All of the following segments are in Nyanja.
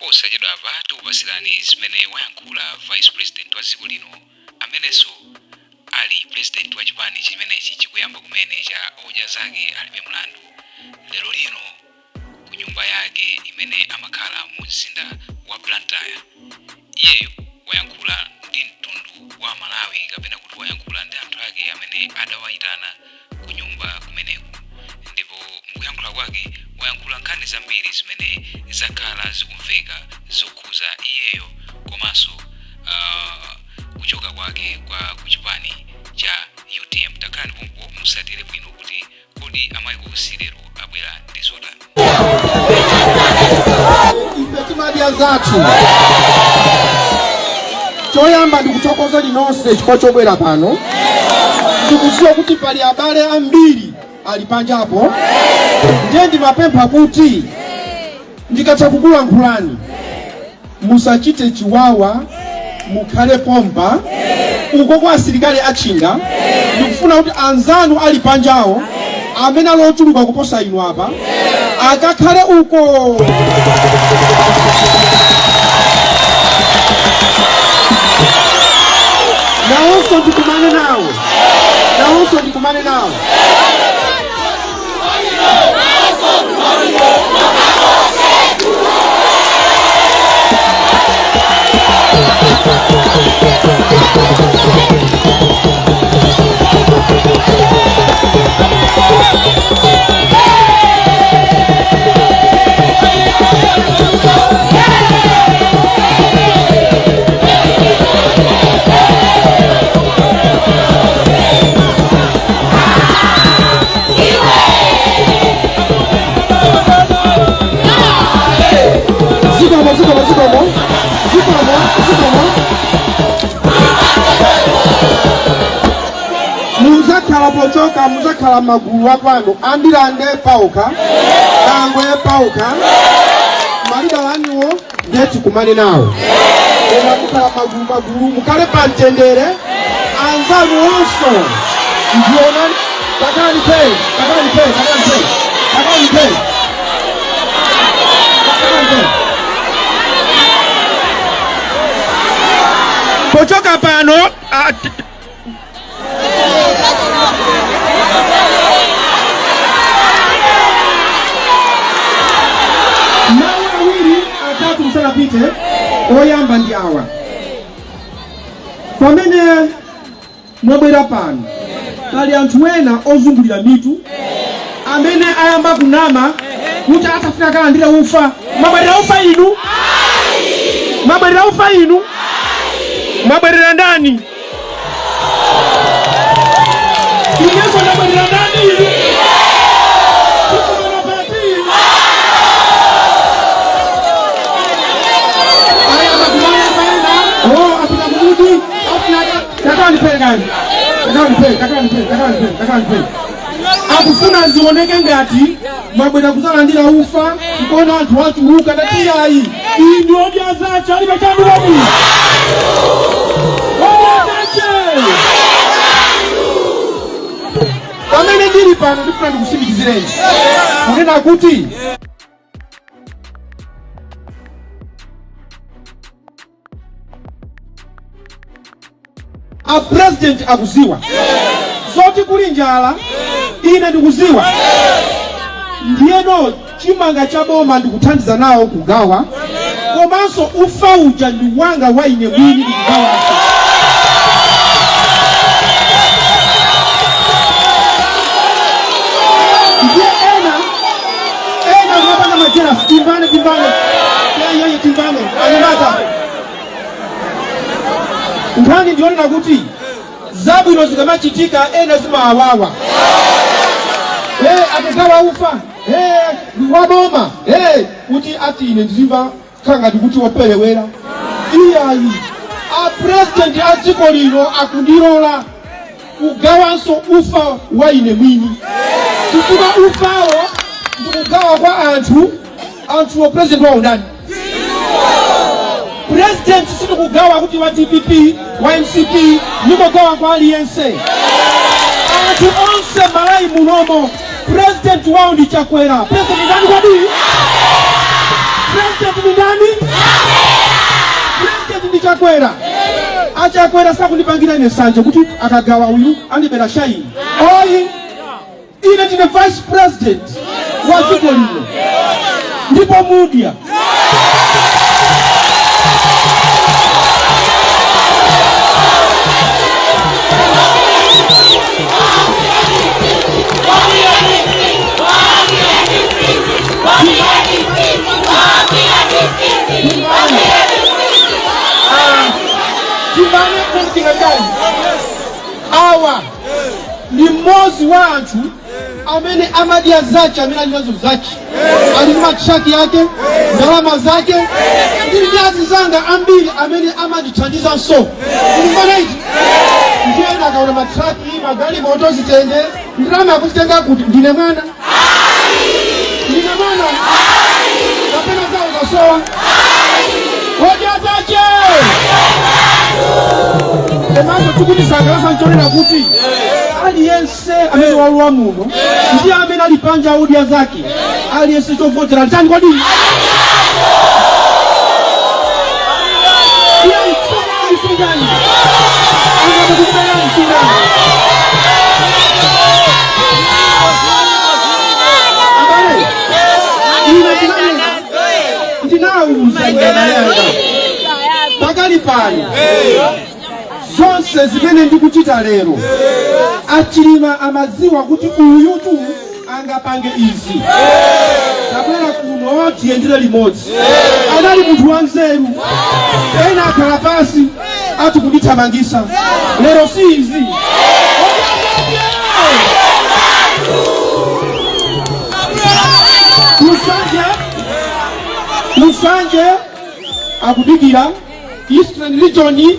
posachedwa apa kupasilani zimene wayankhula Vice President wa dziko lino amenenso ali President wa chipani chimenechi chikuyamba kumene cha odya zake alibe mlandu. Lero lino ku nyumba yake imene amakhala mu mzinda wa Blantyre, iyeyo wayankhula ndi mtundu wa Malawi kapena kuti wayankhula ndi anthu ake amene adawayitana ku nyumba kumeneko, ndipo mukuyankhula kwake wayankhula nkhani zambiri zimene zakhala zikumveka zokhuza iyeyo komanso kuchoka kwake kwa kuchipani cha UTM. Takhalani pompo musatire bwino kuti kodi amayiko lero abwera ndi zotani. Ife timadya zathu choyamba ndikuchokoza linonse chifukwa chobwera pano. Ndikudziwa kuti pali abale ambiri ali panjapo, ndiye ndimapempha kuti ndikatha kukulankhulani musachite chiwawa, mukhale pompa. Uko kwa asilikali achinga ndikufuna kuti anzanu ali panjawo amene alochuluka kuposa inu apa akakhale uko. Nawonso ndikumane nawo. Muzakhala pochoka, muzakhala magulu apano ambirande pauka kangwe pauka malida waniwo ndeti kumane nawo. Ena mukhala magulu mukale pantendere anzanu onso ndiona takani pe. Pochoka pano atatu msalapite oyamba ndi awa pamene mwabwera pano. Pali anthu ena ozungulira mitu amene ayamba kunama kuti atafuna kalandira ufa. Mwabwerera ufa inu? Mwabwerera ndani? Inyeso mwabwerera ndani inu? Akufuna zioneke ngati mwabwera kuzalandira ufa kuona anthu wachuluka ndati ayi iyi ndi odya zace alibe chanduwani pamene ndili pano ndifuna ndikusimikizireni kunena kuti a president akuziwa zoti kuli njala, ine ndikuziwa. Ndiyeno chimanga cha boma ndikuthandiza nawo kugawa, komanso ufa uja ndi wanga wa ine mwini ndikugawa. Ndiye ena unapanga majera timbane anyamata nkhani ndionena kuti zabwino zikamachitika ena zimawawa. Akagawa ufa waboma kuti ati ine ndizimva kangati kuti wopelewera iyayi. A president a dziko lino akundilola kugawanso ufa wa ine mwini. Chifukwa ufawo ndikugawa kwa anthu wa president wawo ndani. President sinu kugawa kuti wa DPP, wa MCP, nimogawa kwa aliyense. Anthu onse Malawi munomo, president wao ndi Chakwera. President ndani kwadi? President ndani? achakwera sakundipangira ine sanje kuti akagawa uyu andibera shaini. Oyi, ine ndine vice president wa dziko lino ndipo mudya. Awa ni mmozi wa anthu amene amadya zachi, amene ali nazo zachi, ali matshaki yake, ndalama zake, ndi nyazi zanga ambiri amene amadithandiza so. Ndimanaiti ndiye akaona matraki, magali moto zitenge, ndalama yakuzitenga kuti ndine mwana kapena zao zasowa hodya zache. Emazo tukutisangalaza nchonera kuti aliyense amene waluwa muno ndiye amene alipanja hodya zake, aliyense chovotera litani kodi pakali pano zonse zimene ndikuchita lero achilima amaziwa kuti uyu tu angapange izi. Tabwera kuno tiyendere limodzi. Anali munthu wanzeru, ena akhala pasi ati kundithamangisa. Lero si izi. Lusanje akudikira, Eastern Region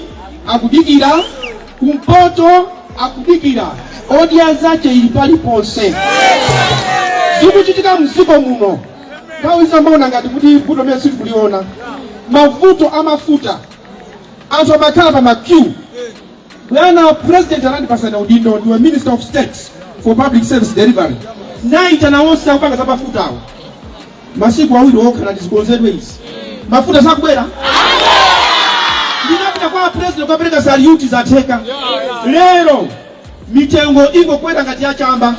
akudikira, kumpoto akudikira, hodya zache ili paliponse. Zikuchitika mziko muno. Kawisa mbona ngati kuti mvuto mene siku kuliona. Mavuto amafuta. Anthu amakhala pa makiu. Bwana President anandipasa udindo ndiwe Minister of State for Public Service Delivery. Naita na wonse akupanga za mafuta awo. Masiku awiri okhala ndizikonzedwe izi. Mafuta sakubwera? Ndinapita kwa President ukapereka salute za teka. Lero mitengo ingo kwenda ngati ya chamba.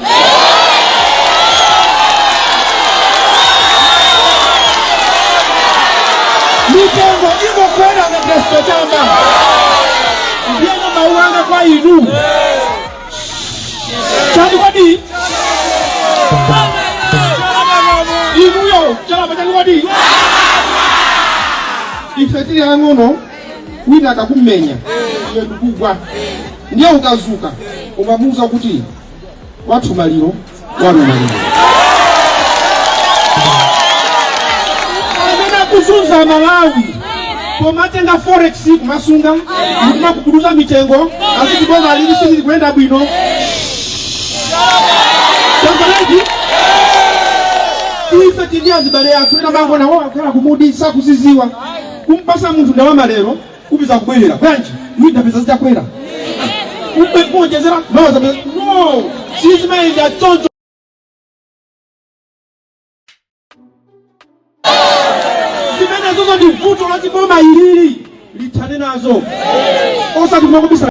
Mitengo ingo kwenda ngati ya chamba. Ndieno mauanga kwa inu. Chani wadi? Inuyo, chalapa chani wadi? Ifetili ya ngono, wina akakumenya, yedukugwa. Ndiye ukazuka, ungamuza kuti watu maliro, wanu maliro. Amena kuzunza Malawi, komatenga forex kumasunga, mukuma kukuruza mitengo, azikibona alini sisi kwenda bwino. Tanzaniji? Ifeti ndiya zibalea, tuwena mango na hoa kala kumudi, sa kuziziwa. Kumpasa mtu ndawama lero, kubiza kubwelera. Branch, yuida pesa zita kwera. Kumpe kumonjezera, no, sisi maenja tonto. Simena zozo ni vuto lati boma ilili. Litane nazo. Osa kumokubisa.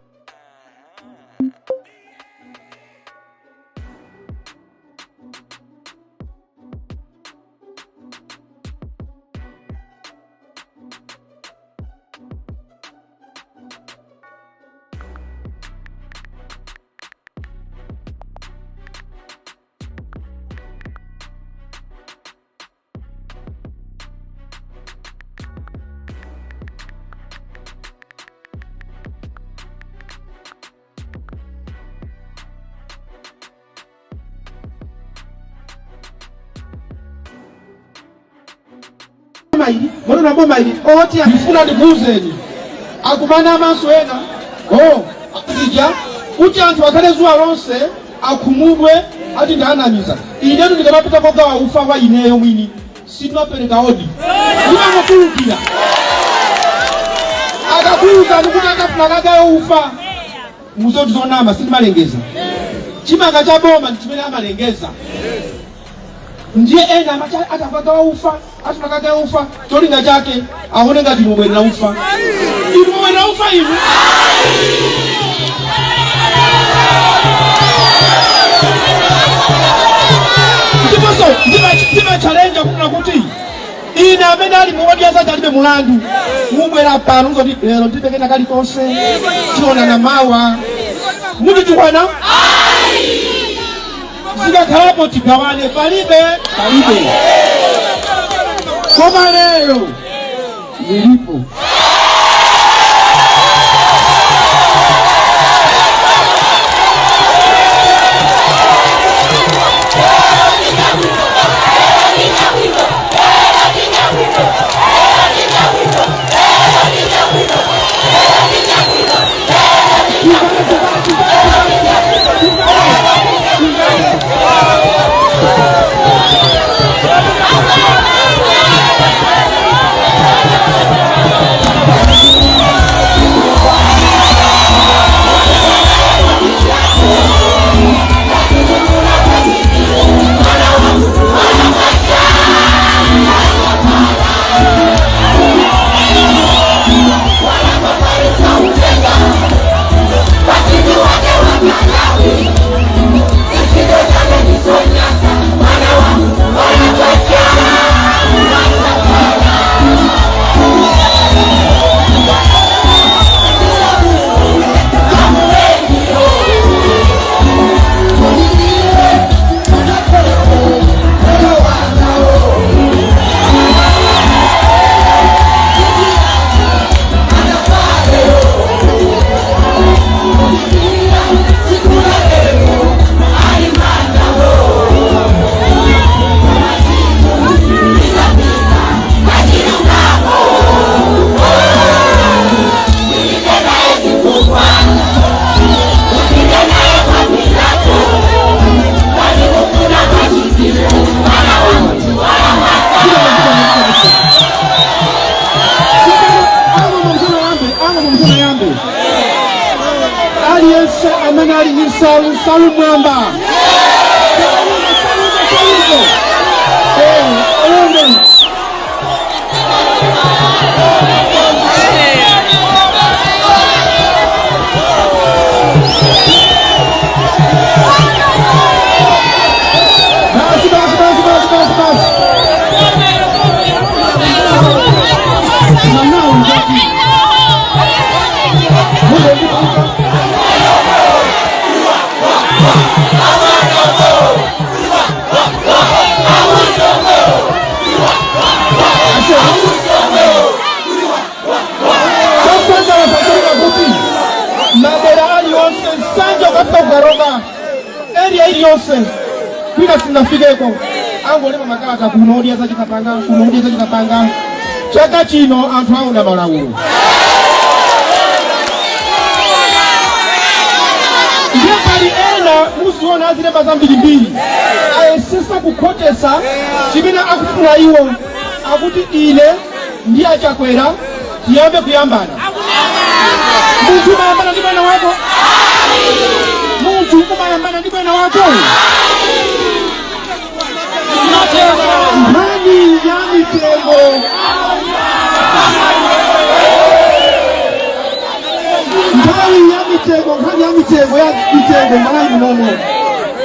Mwana na boma ili, oti ya mfuna ni buzeni. Akumana maso ena. Akuzija. Uti antu wakale zuwa ronse. Akumubwe. Ati ndana misa. Inenu nikamapita koga wa ufa wa ineyo mwini. Sinwa peleka odi. Nima mwakurukila. Akakuruka nukutaka fulagaga ya ufa. Muzo tuzonama, sini malengeza. Chima kacha boma, nichimele malengeza. Ndiye ena macha atafagawa ufa, atafagawa ufa, tolinga chake, ahone ngati mubwele na ufa. Iluwe Mwalira ufa hivi. Ndiba challenge kuna kuti ine amene ali muwadi za talibe mulandu mubwera pano ngoti lero ndipekena kali konse tiona na mawa muti tikwana zikakhalapo tigawane palibe koma lero zilipo. Salu mwamba. Area iliyose kwina sinafikeko angolema makata kunodia za chikapanga chaka chino anthu aona malawulo ndiye pali ena musiona azilemba zambirimbiri ayesesa kukhotesa chimene akufuna iwo akuti ine ndiye achakwera tiyambe kuyambana. Munthu mayambana ndi bwana wako? Munthu kumayambana ndi bwana wako? Nkhani ya mitengo nkhani ya mitengo malayi munomo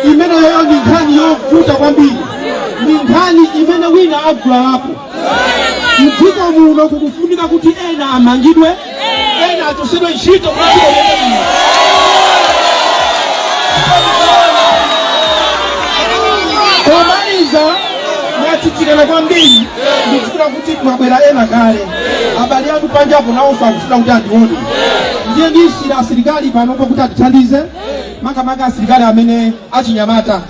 imene yoyo ndi nkhani yovuta kwambiri, ndi nkhani imene wina agulapo. Mdziko muno kukufunika kuti ena amangidwe, ena atosedwe ntchito komaliza mwatitsikana kwambiri. Ndikufuna kuti mwabwera ena kale abale anu panjapo nawo pakufuna kuti andione. Ndiye ndisira asilikali panopo kuti atithandize makamaka asilikali amene achinyamata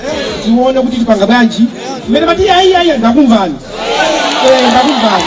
tione kuti tipanga bwanji mmene mati ayi ndakumvani ndakumvani.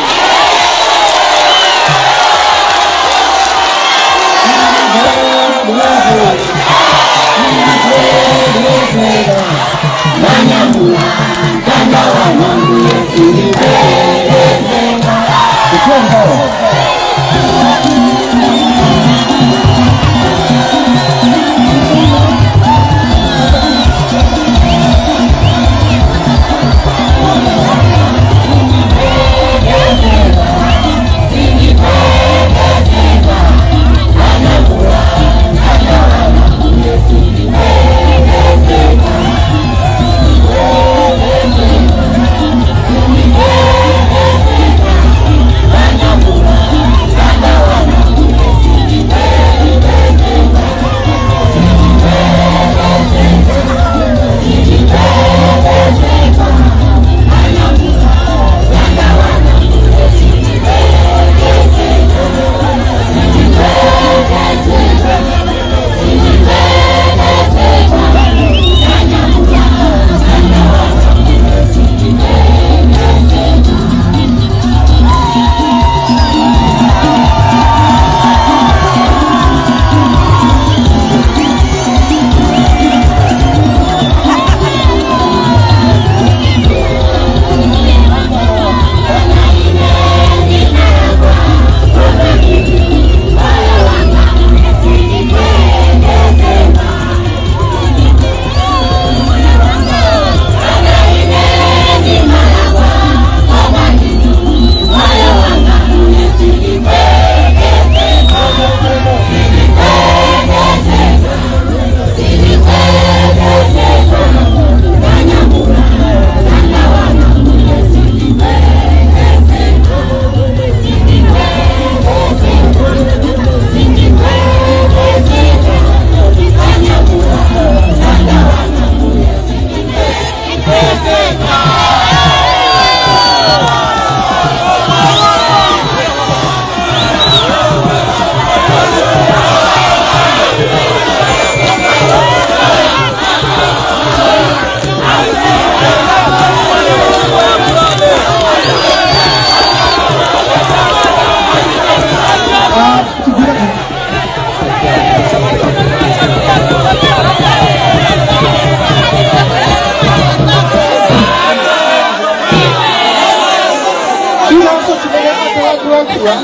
kulankhula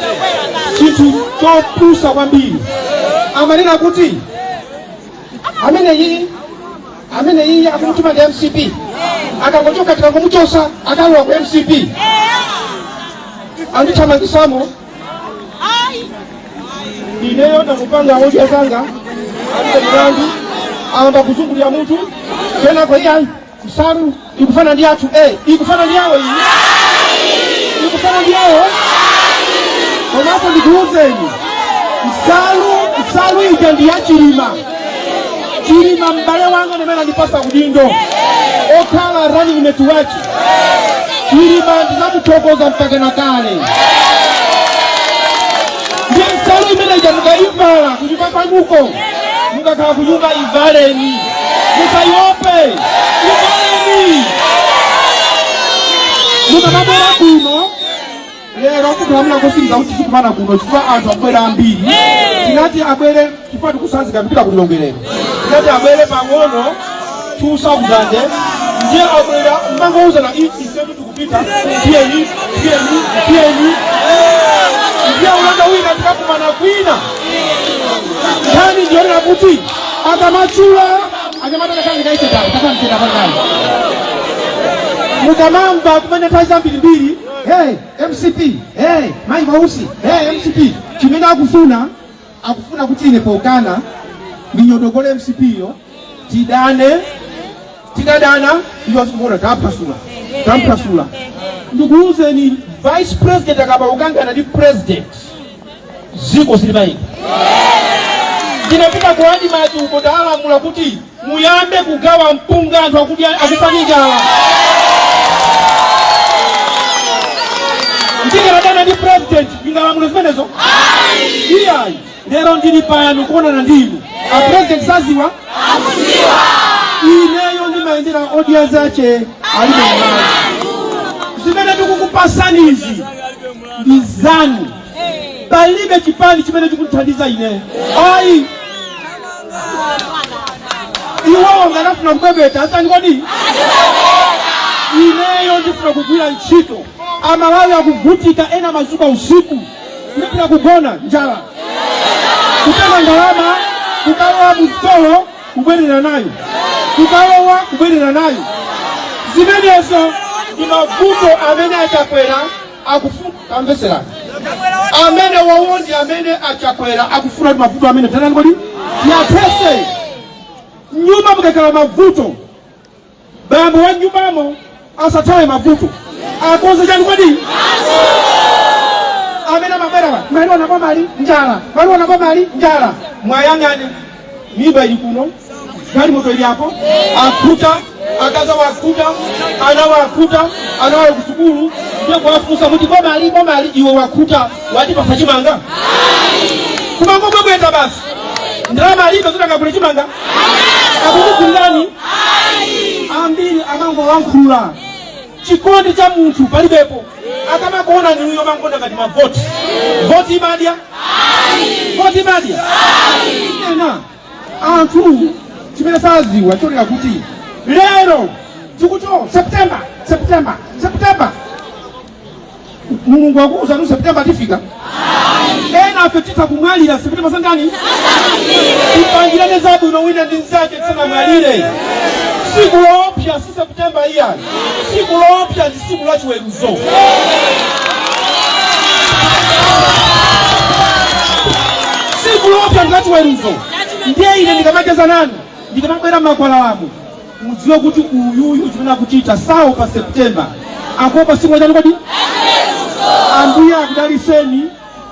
chinthu chopusa kwambiri. Amanena kuti amene iyi akumutuma ndi MCP akangochoka tikamuchosa akalowa ku MCP andithamangitsamo. Ineyo ndakupanga audio zanga alibe mlandu amba kuzungulira munthu kenako iyayi Nsalu ikufana ndi athu ikufana ndi yawo iyi ikufana ndi yawo. Komanso ndikuwuzeni Nsalu ija ndi ya Chilima m'bale wanga nemene andipasa udindo okhala running network. Chilima ndinamuthokoza mpaka na kale. Ndiye Nsalu imene ija mukaivala kunyumba kwanuko mukakhala kunyumba ivaleni musaiope ivaleni. Mukamabwera kuno lero kutamula kusinza kuti tikumana kuno chifukwa anthu abwera ambiri. Tinati abwere chifukwa tikusanzika kupita kulilongerero. Tinati abwere pang'ono 2000 ndiye abwera mbangouzana isetu tikupita tiyeni ndiye ulanda wina tikakumana kwina. Nkhani ndiyonera kuti akamachula akamatakakanikaitedao takamtenda pangani mukamamba kumene nthawi zambirimbiri MCP mayi mausi MCP chimene akufuna kuti ine pokana ndinyodogole MCP yo tidadana iyo asikumuona tampasula. Ndikuwuzeni vice president akaba ukangana ndi president ziko silimayi. Ndinapita kuhadi maji uko ndalamula kuti muyambe kugawa mpunga anthu akufa ndi njala. Ndinadana ndi president ndingalamula zimenezo. Iyayi lero ndili pano kuonana ndinu a president saziwa akuziwa. Ineyo ndimayendera audience ache alibe mali. Zimene tikukupasani izi ndi zanu. Palibe chipani chimene chikuthandiza ine. Ayi iwo nganafuna kubebeta asani kodi ineyo ndifuna kugwira ntchito. Amalawi akuvutika ena mazuka usiku ndifuna kugona njala kutenga ndalama kukalowa mutolo kubwerera nayo. Zimenezo ndi mavuto amene achakwera akufuna kamveserani. Amene wawondi amene achakwera akufuna mavuto amene tanani kodi yatese. Nyumba mukakhala mavuto bambo wa nyumbamo asatawe mavuto akonze chani kodi amene mabwera maliona pomali njala mwayang'ane mimba ili kuno gari moto ili yako akuta akaza wakuta ana wa kusukulu ndiye kuwafusa muti pomali iwe wakuta wati pasachimanga kumango mwebweta basi ndalama alibe zotanga kule chimanga akukukulani ambiri amango wankhula chikondi cha munthu palibepo akamakuona ni uyo mangonda ngati mavoti imadya ena anthu chimene saziwa chonera kuti lero tikuto September Mulungu akuuza nu September tifika ena afetita kumwalira September sangani ipangirane zabwino wina ndi nzake tsana mwalire. Siku lopya si September iya. Siku lopya ndi siku la chiweruzo. Siku lopya ndi la chiweruzo. Ndiye ine ndikamageza nani? Ndikamabwera makwala wabo. Mudziwe kuti uyuyu chimene akuchita sawa pa September. Akopa siku lachani kodi? Ambuya akudaliseni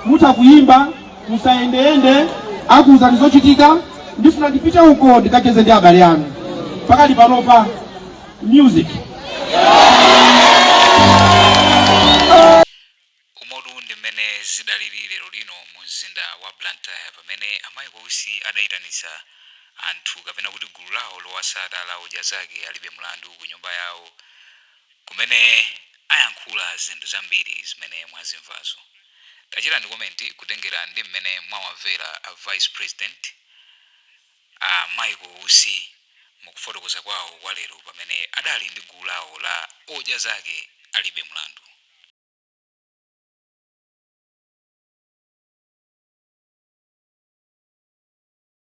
mutakuyimba musayendeende akuza ndizochitika ndifuna ndipite uko ndikacheze ndi abale yanu pakali panopa music. Umodu ndi mmene zidalili lero lino mu mzinda wa Blantyre pamene amayi wausi adaitanisa anthu kapena kuti gulu lawo lowasata la udya zake alibe mlandu ku nyumba yawo kumene ayankhula zinthu zambiri zimene mwazimvazo. Tachirani komenti kutengera ndi mmene mwawamvera a vice president Michael Usi mukufotokoza kwawo kwa lero pamene adali ndi gulu lawo la odya zake alibe mlandu.